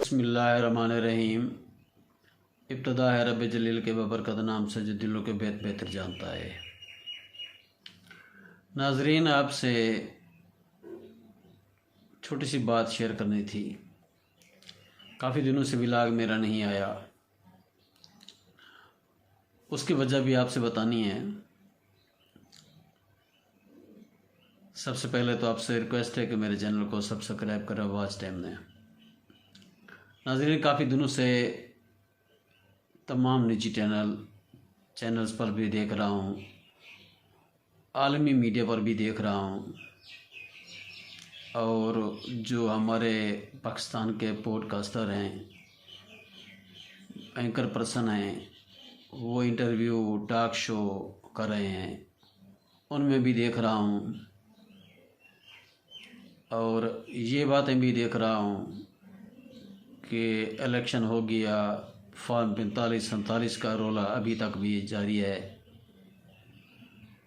बिस्मिल्लाहिर्रहमानिर्रहीम। इब्तदा है रब जलील के बबरकत नाम से जो दिलों के बेहतर जानता है। नाजरीन, आपसे छोटी सी बात शेयर करनी थी। काफ़ी दिनों से व्लॉग मेरा नहीं आया, उसकी वजह भी आपसे बतानी है। सबसे पहले तो आपसे रिक्वेस्ट है कि मेरे चैनल को सब्सक्राइब करें, वॉच टाइम दें। नाज़रीन, काफ़ी दिनों से तमाम निजी चैनल्स पर भी देख रहा हूँ, आलमी मीडिया पर भी देख रहा हूँ, और जो हमारे पाकिस्तान के पॉडकास्टर हैं, एंकर पर्सन हैं, वो इंटरव्यू टॉक शो कर रहे हैं, उनमें भी देख रहा हूँ। और ये बातें भी देख रहा हूँ कि इलेक्शन हो गया, फॉर्म 45-47 का रोला अभी तक भी जारी है।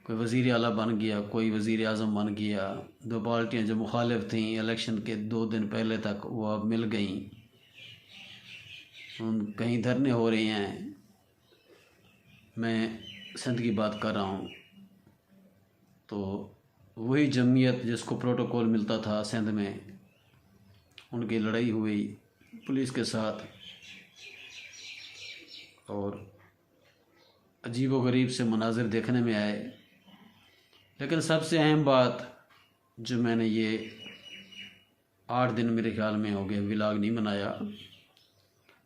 कोई वज़ीर आला बन गया, कोई वज़ीर आज़म बन गया। दो पार्टियां जो मुखालिफ थीं इलेक्शन के 2 दिन पहले तक, वो अब मिल गईं। कहीं धरने हो रहे हैं। मैं सिंध की बात कर रहा हूँ, तो वही जमीयत जिसको प्रोटोकॉल मिलता था सिंध में, उनकी लड़ाई हुई पुलिस के साथ, और अजीबोगरीब से मनाजिर देखने में आए। लेकिन सबसे अहम बात जो मैंने ये 8 दिन मेरे ख्याल में हो गए व्लॉग नहीं बनाया,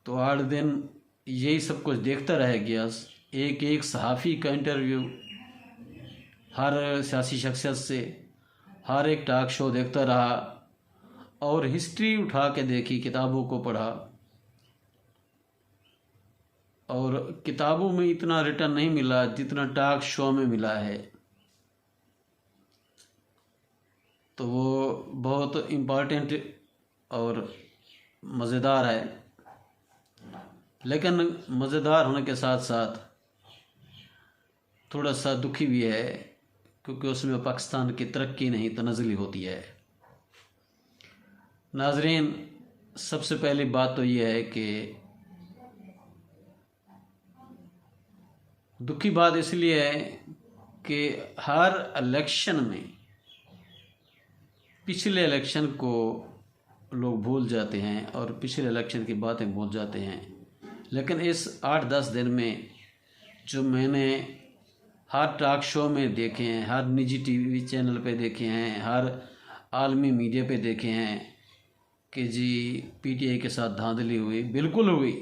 तो 8 दिन यही सब कुछ देखता रह गया। एक एक सहाफ़ी का इंटरव्यू, हर सियासी शख्सियत से, हर एक टॉक शो देखता रहा, और हिस्ट्री उठा के देखी, किताबों को पढ़ा। और किताबों में इतना रिटर्न नहीं मिला जितना टॉक शो में मिला है। तो वो बहुत इम्पॉर्टेंट और मज़ेदार है। लेकिन मज़ेदार होने के साथ साथ थोड़ा सा दुखी भी है, क्योंकि उसमें पाकिस्तान की तरक्की नहीं तनज़्ज़ुली होती है। नाज़रीन, सबसे पहली बात तो ये है कि दुखी बात इसलिए है कि हर इलेक्शन में पिछले इलेक्शन को लोग भूल जाते हैं और पिछले इलेक्शन की बातें भूल जाते हैं। लेकिन इस 8-10 दिन में जो मैंने हर टॉक शो में देखे हैं, हर निजी टीवी चैनल पे देखे हैं, हर आलमी मीडिया पे देखे हैं कि जी पीटीआई के साथ धांधली हुई, बिल्कुल हुई,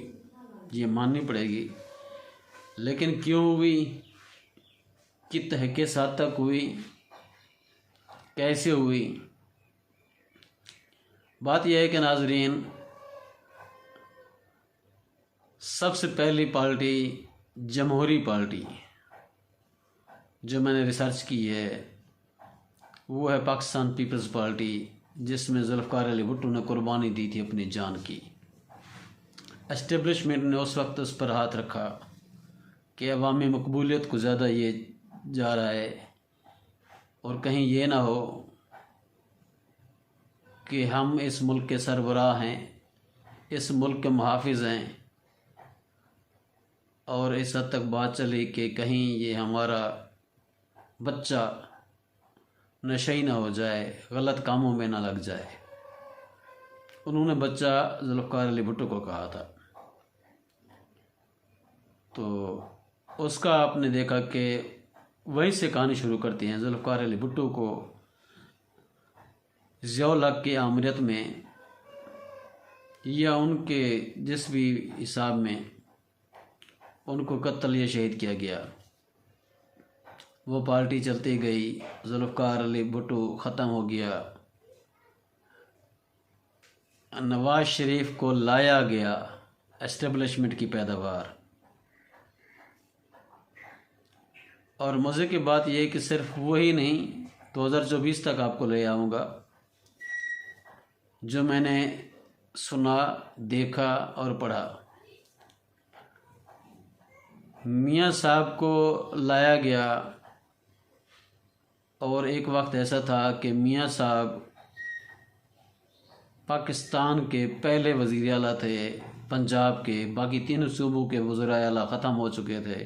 ये माननी पड़ेगी। लेकिन क्यों हुई, किस हद तक हुई, कैसे हुई? बात यह है कि नाजरीन, सबसे पहली पार्टी जमहूरी पार्टी जो मैंने रिसर्च की है, वो है पाकिस्तान पीपल्स पार्टी, जिसमें ज़ुल्फ़िकार अली भुट्टो ने कुर्बानी दी थी अपनी जान की। एस्टेब्लिशमेंट ने उस वक्त उस पर हाथ रखा कि अवामी मकबूलियत को ज़्यादा ये जा रहा है, और कहीं ये ना हो कि हम इस मुल्क के सरबराह हैं, इस मुल्क के मुहाफ़िज़ हैं, और इस हद तक बात चली कि कहीं ये हमारा बच्चा नशई ना हो जाए, गलत कामों में ना लग जाए। उन्होंने बच्चा ज़ुल्फ़िकार अली भुट्टो को कहा था। तो उसका आपने देखा कि वहीं से कहानी शुरू करती हैं। ज़ुल्फ़िकार अली भुट्टो को ज़ियाउल हक़ की आमरीत में, या उनके जिस भी हिसाब में उनको कत्ल या शहीद किया गया। वो पार्टी चलती गई, ज़ुल्फ़िकार अली भुट्टो ख़त्म हो गया, नवाज शरीफ को लाया गया, एस्टेब्लिशमेंट की पैदावार। और मज़े की बात यह है कि सिर्फ वही नहीं, 2024 तक आपको ले आऊँगा। जो मैंने सुना, देखा और पढ़ा, मियाँ साहब को लाया गया, और एक वक्त ऐसा था कि मियाँ साहब पाकिस्तान के पहले वज़ीर आला थे पंजाब के, बाकी तीनों सूबों के वज़ीर आला ख़त्म हो चुके थे,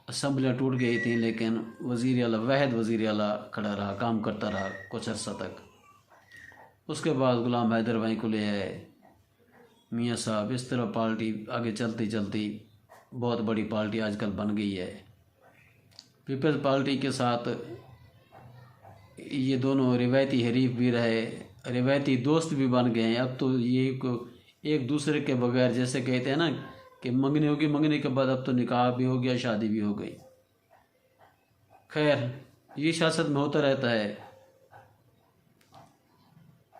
असम्बलियाँ टूट गई थी, लेकिन वज़ीर आला वाहिद वज़ीर आला खड़ा रहा, काम करता रहा कुछ अर्सा तक। उसके बाद गुलाम हैदर भाई को ले आए मियाँ साहब। इस तरह पार्टी आगे चलती चलती बहुत बड़ी पार्टी आजकल बन गई है। पीपल्स पार्टी के साथ ये दोनों रिवायती हरीफ भी रहे, रिवायती दोस्त भी बन गए हैं। अब तो ये एक दूसरे के बगैर, जैसे कहते हैं ना कि मंगनी होगी, मंगनी के बाद अब तो निकाह भी हो गया, शादी भी हो गई। खैर, ये सियासत में होता रहता है।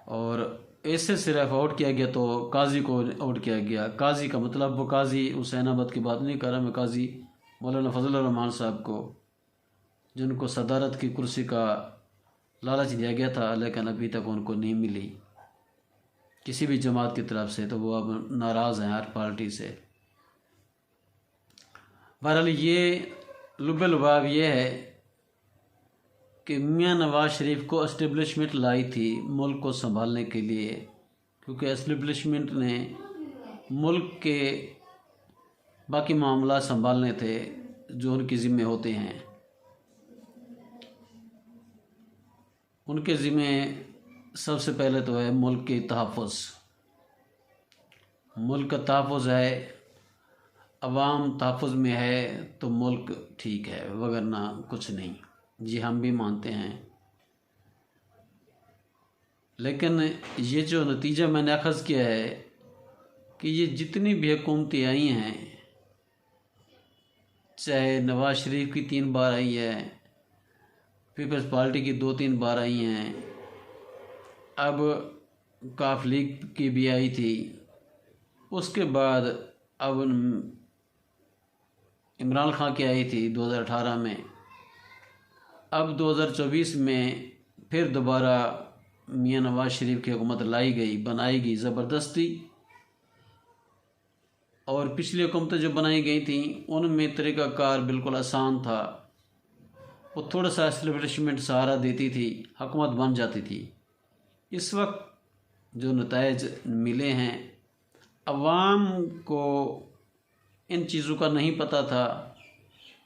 और ऐसे सिर्फ आउट किया गया तो काजी को आउट किया गया। काजी का मतलब वो काजी हुसैनाबाद की बात नहीं कर रहा मैं, काजी मौलाना फजल रहमान साहब को, जिनको सदारत की कुर्सी का लालच दिया गया था, लेकिन अभी तक उनको नहीं मिली किसी भी जमात की तरफ से, तो वो अब नाराज़ हैं हर पार्टी से। बहरहाल ये लुब्बे लुबाब ये है कि मियाँ नवाज शरीफ को एस्टेब्लिशमेंट लाई थी मुल्क को संभालने के लिए, क्योंकि एस्टेब्लिशमेंट ने मुल्क के बाकी मामला संभालने थे जो उनके ज़िम्मे होते हैं। उनके ज़िम्मे सबसे पहले तो है मुल्क के तहफ़्फ़ुज़। मुल्क का तहफ़्फ़ुज़ है, अवाम तहफ़्फ़ुज़ में है तो मुल्क ठीक है, वगरना कुछ नहीं। जी हम भी मानते हैं, लेकिन ये जो नतीजा मैंने अख़ज़ किया है कि ये जितनी भी हुकूमतें आई हैं, चाहे नवाज शरीफ की 3 बार आई है, पीपल्स पार्टी की 2-3 बार आई हैं, अब काफ लीग की भी आई थी, उसके बाद अब इमरान खान की आई थी 2018 में, अब 2024 में फिर दोबारा मियाँ नवाज शरीफ की हुकूमत लाई गई, बनाई गई ज़बरदस्ती। और पिछली हुकूमतें जो बनाई गई थी उनमें तरीक़ाकार बिल्कुल आसान था, वो थोड़ा सा एस्टेब्लिशमेंट सहारा देती थी, हुकूमत बन जाती थी। इस वक्त जो नताइज मिले हैं, अवाम को इन चीज़ों का नहीं पता था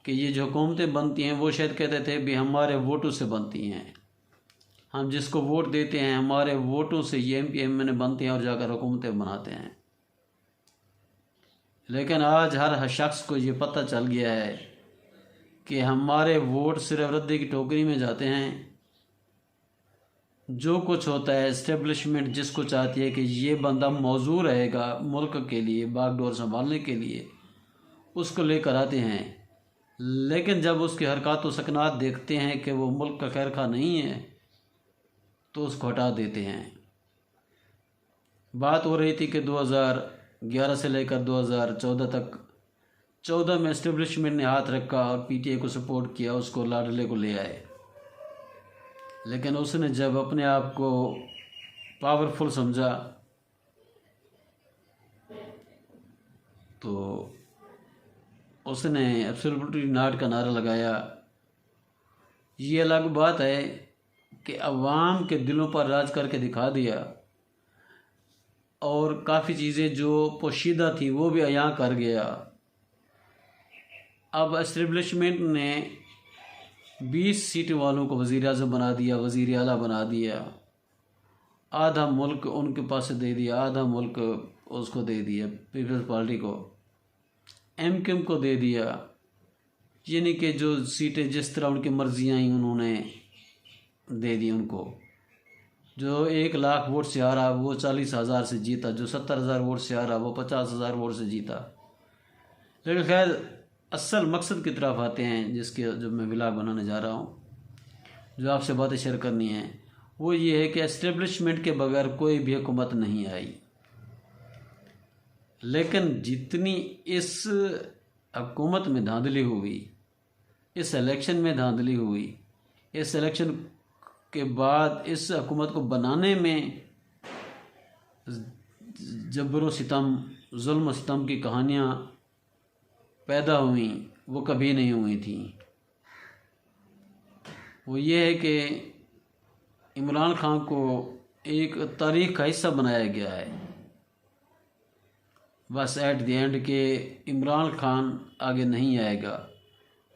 कि ये जो हुकूमतें बनती हैं वो शायद कहते थे भी हमारे वोटों से बनती हैं, हम जिसको वोट देते हैं हमारे वोटों से ये MP MN बनते हैं और जाकर हुकूमतें बनाते हैं। लेकिन आज हर शख्स को ये पता चल गया है कि हमारे वोट सिर्फ रद्दी की टोकरी में जाते हैं। जो कुछ होता है एस्टेब्लिशमेंट जिसको चाहती है कि ये बंदा मौजूद रहेगा मुल्क के लिए, बागडोर संभालने के लिए, उसको लेकर आते हैं। लेकिन जब उसकी हरकत व सकनात देखते हैं कि वो मुल्क का खैर खा नहीं है तो उसको हटा देते हैं। बात हो रही थी कि 2011 से लेकर 2014 तक, 14 में एस्टेब्लिशमेंट ने हाथ रखा और PTI को सपोर्ट किया, उसको लाडले को ले आए। लेकिन उसने जब अपने आप को पावरफुल समझा तो उसने एब्सोल्युटली नॉट का नारा लगाया। ये अलग बात है कि अवाम के दिलों पर राज करके दिखा दिया और काफ़ी चीज़ें जो पोशीदा थी वो भी अयां कर गया। अब एस्टेब्लिशमेंट ने 20 सीट वालों को वज़ीर आज़म बना दिया, वज़ीर आला बना दिया, आधा मुल्क उनके पास दे दिया, आधा मुल्क उसको दे दिया, पीपल्स पार्टी को, MQM को दे दिया। यानी कि जो सीटें जिस तरह उनकी मर्जी आई उन्होंने दे दी उनको। जो 1 लाख वोट से आ रहा वो 40,000 से जीता, जो 70,000 वोट से आ रहा वो 50,000 वोट से जीता। लेकिन खैर असल मकसद की तरफ आते हैं जिसके जो मैं व्लॉग बनाने जा रहा हूँ, जो आपसे बातें शेयर करनी है, वो ये है कि एस्टेब्लिशमेंट के बगैर कोई भी हुकूमत नहीं आई। लेकिन जितनी इस हुकूमत में धांधली हुई, इस इलेक्शन में धांधली हुई, इस इलेक्शन के बाद इस हुकूमत को बनाने में जबर सितम, जुल्म सितम की कहानियाँ पैदा हुई, वो कभी नहीं हुई थी। वो ये है कि इमरान खान को एक तारीख का हिस्सा बनाया गया है। बस एट द एंड के इमरान खान आगे नहीं आएगा,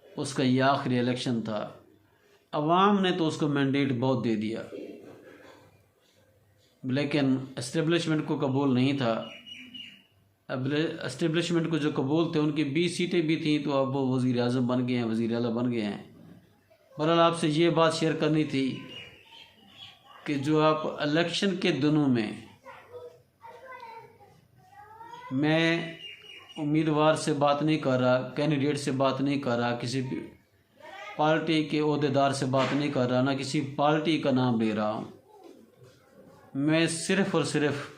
उसका ये आखिरी इलेक्शन था। अवाम ने तो उसको मैंडेट बहुत दे दिया, लेकिन एस्टेब्लिशमेंट को कबूल नहीं था। अब एस्टेब्लिशमेंट को जो कबूल थे उनकी 20 सीटें भी थी, तो अब वो वज़ीर आज़म बन गए हैं, वज़ीर आला बन गए हैं। बहरहाल आपसे ये बात शेयर करनी थी कि जो आप इलेक्शन के दिनों में, मैं उम्मीदवार से बात नहीं कर रहा, कैंडिडेट से बात नहीं कर रहा, किसी पार्टी के ओहदेदार से बात नहीं कर रहा, ना किसी पार्टी का नाम ले रहा हूँ। मैं सिर्फ़ और सिर्फ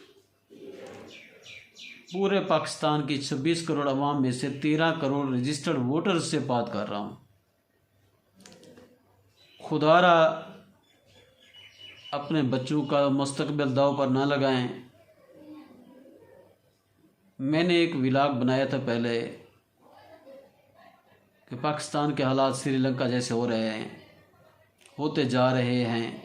पूरे पाकिस्तान की 26 करोड़ अवाम में से 13 करोड़ रजिस्टर्ड वोटर्स से बात कर रहा हूँ। खुदारा अपने बच्चों का मुस्तकबिल दाव पर ना लगाएं। मैंने एक व्लॉग बनाया था पहले कि पाकिस्तान के हालात श्रीलंका जैसे हो रहे हैं, होते जा रहे हैं,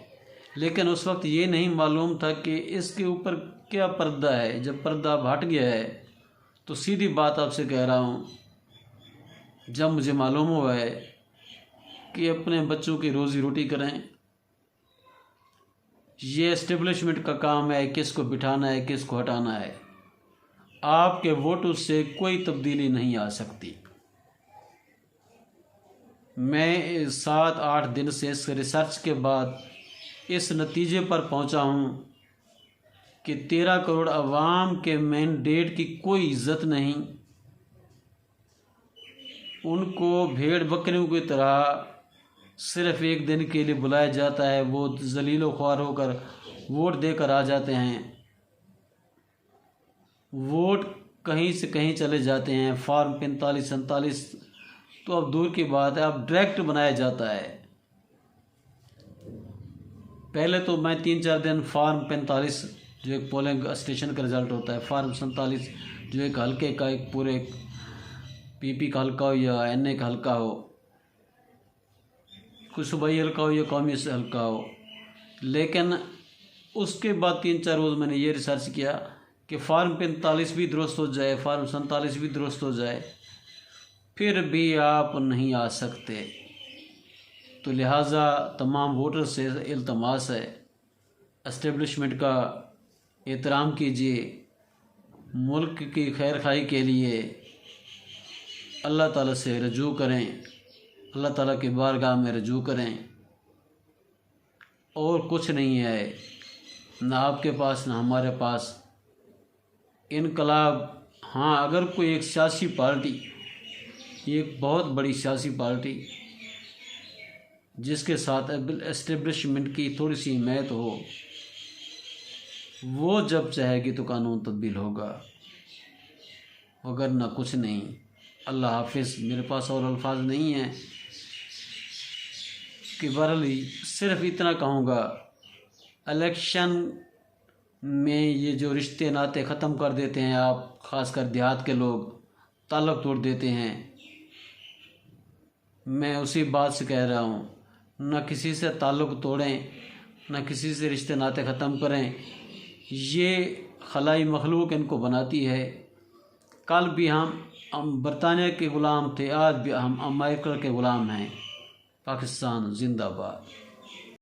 लेकिन उस वक्त ये नहीं मालूम था कि इसके ऊपर क्या पर्दा है। जब पर्दा हट गया है तो सीधी बात आपसे कह रहा हूँ, जब मुझे मालूम हुआ है कि अपने बच्चों की रोज़ी रोटी करें, ये एस्टेब्लिशमेंट का काम है, किसको बिठाना है, किसको हटाना है। आपके वोटों से कोई तब्दीली नहीं आ सकती। मैं 7-8 दिन से इस रिसर्च के बाद इस नतीजे पर पहुंचा हूं कि 13 करोड़ अवाम के मैंडेट की कोई इज्जत नहीं। उनको भेड़ बकरियों की तरह सिर्फ एक दिन के लिए बुलाया जाता है, वो जलीलो ख्वार होकर वोट देकर आ जाते हैं। वोट कहीं से कहीं चले जाते हैं। फार्म 45-47 तो अब दूर की बात है, अब डायरेक्ट बनाया जाता है। पहले तो मैं 3-4 दिन फार्म 45 जो एक पोलिंग स्टेशन का रिज़ल्ट होता है, फार्म 47 जो एक हल्के का, एक पूरे पीपी का हल्का हो या एनए का हल्का हो, कुछ सूबाई हल्का हो या कौमी से हल्का हो। लेकिन उसके बाद 3-4 रोज़ मैंने ये रिसर्च किया कि फार्म 45 भी दुरुस्त हो जाए, फार्म 47 भी दुरुस्त हो जाए, फिर भी आप नहीं आ सकते। तो लिहाजा तमाम वोटर से इल्तमास है, एस्टेब्लिशमेंट का एहतराम कीजिए। मुल्क की खैर खाई के लिए अल्लाह ताला से रजू करें, अल्लाह ताला की बारगाह में रजू करें। और कुछ नहीं है, ना आपके पास ना हमारे पास। इनकलाब, हाँ, अगर कोई एक सियासी पार्टी, एक बहुत बड़ी सियासी पार्टी जिसके साथ एस्टेब्लिशमेंट की थोड़ी सी हिमायत हो, वो जब चाहेगी तो कानून तब्दील होगा, अगर ना कुछ नहीं। अल्लाह हाफिज़। मेरे पास और अल्फाज नहीं हैं कि बहरहाल सिर्फ इतना कहूँगा, इलेक्शन में ये जो रिश्ते नाते ख़त्म कर देते हैं आप, ख़ासकर देहात के लोग ताल्लुक़ तोड़ देते हैं, मैं उसी बात से कह रहा हूँ, न किसी से ताल्लुक़ तोड़ें, न किसी से रिश्ते नाते ख़त्म करें। ये खलाई मखलूक इनको बनाती है। कल भी हम बरतानिया के ग़ुलाम थे, आज भी हम अमेरिका के ग़ुलाम हैं। पाकिस्तान जिंदाबाद।